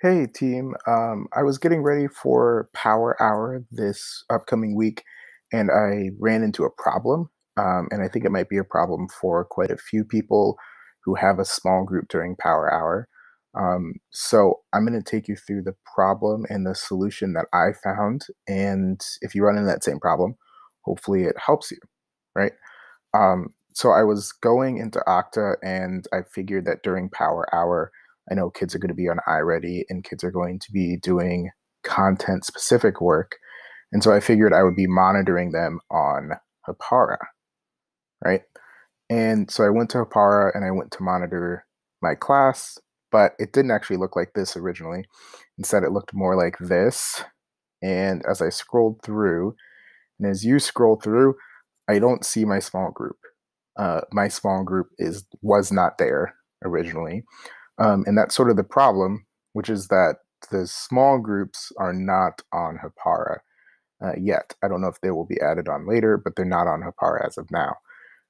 Hey team, I was getting ready for Power Hour this upcoming week, and I ran into a problem. And I think it might be a problem for quite a few people who have a small group during Power Hour. So I'm going to take you through the problem and the solution that I found. And if you run into that same problem, hopefully it helps you, right? So I was going into Okta and I figured that during Power Hour, I know kids are going to be on iReady and kids are going to be doing content specific work. And so I figured I would be monitoring them on Hapara, right? And so I went to Hapara and I went to monitor my class, but it didn't actually look like this originally. Instead, it looked more like this. And as I scrolled through, and as you scroll through, I don't see my small group. My small group was not there originally, and that's sort of the problem, which is that the small groups are not on Hapara yet. I don't know if they will be added on later, but they're not on Hapara as of now,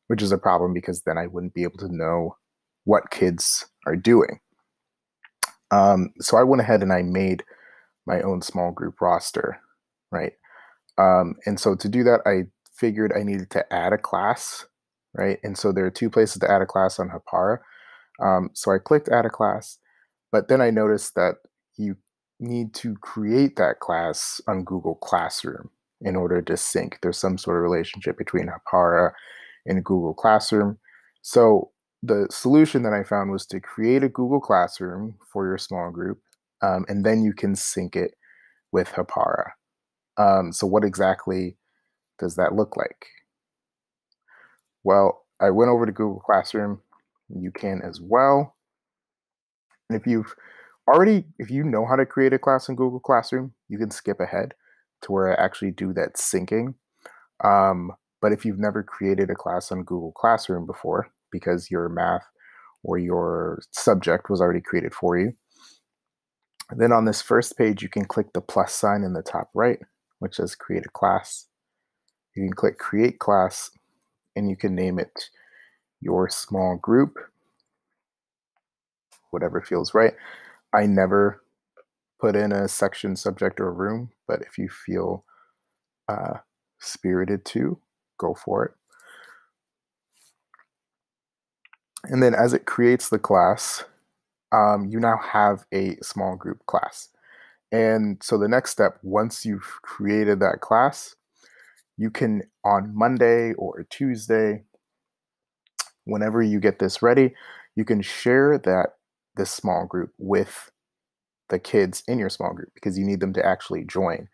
which is a problem because then I wouldn't be able to know what kids are doing. So I went ahead and I made my own small group roster, right? And so to do that, I figured I needed to add a class, right? And so there are two places to add a class on Hapara. So I clicked add a class, but then I noticed that you need to create that class on Google Classroom in order to sync. There's some sort of relationship between Hapara and Google Classroom. So the solution that I found was to create a Google Classroom for your small group, and then you can sync it with Hapara. So what exactly does that look like? Well, I went over to Google Classroom. You can as well. And if you know how to create a class in Google Classroom, you can skip ahead to where I actually do that syncing. But if you've never created a class on Google Classroom before, because your math or your subject was already created for you, then on this first page, you can click the plus sign in the top right, which says create a class. You can click create class and you can name it your small group, whatever feels right. I never put in a section, subject, or room, but if you feel uh, spirited to, go for it. And then as it creates the class, you now have a small group class. And so the next step, once you've created that class, you can on Monday or Tuesday, whenever you get this ready, you can share this small group with the kids in your small group because you need them to actually join.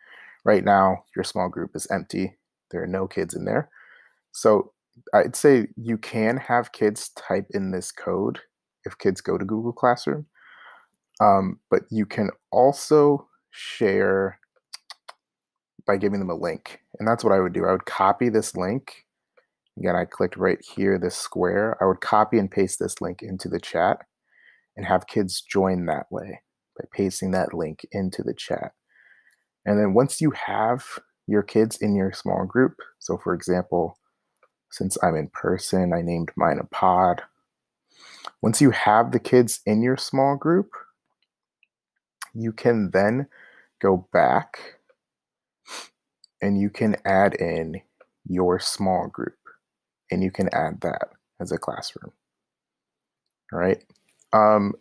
Right now, your small group is empty. There are no kids in there. So I'd say you can have kids type in this code if kids go to Google Classroom. But you can also share by giving them a link. And that's what I would do. I would copy this link. Again, I clicked right here, this square. I would copy and paste this link into the chat and have kids join that way by pasting that link into the chat. And then once you have your kids in your small group, so for example, since I'm in person, I named mine a pod. Once you have the kids in your small group, you can then go back and you can add in your small group and you can add that as a classroom. All right.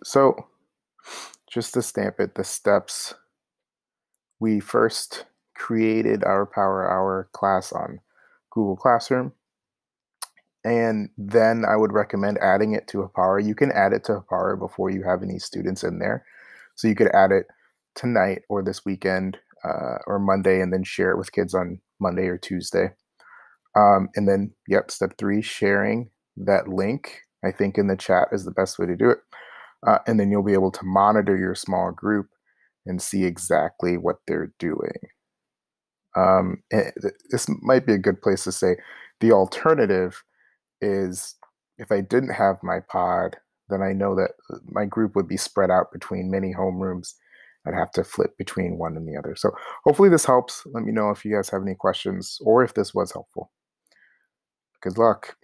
So just to stamp it, the steps, we first created our Power Hour class on Google Classroom. And then I would recommend adding it to Hapara. You can add it to Hapara before you have any students in there. So you could add it tonight or this weekend or Monday and then share it with kids on Monday or Tuesday. And then, yep, step 3, sharing that link, I think in the chat is the best way to do it. And then you'll be able to monitor your small group and see exactly what they're doing. This might be a good place to say the alternative is if I didn't have my pod, then I know that my group would be spread out between many homerooms. I'd have to flip between one and the other. So hopefully this helps. Let me know if you guys have any questions or if this was helpful. Good luck.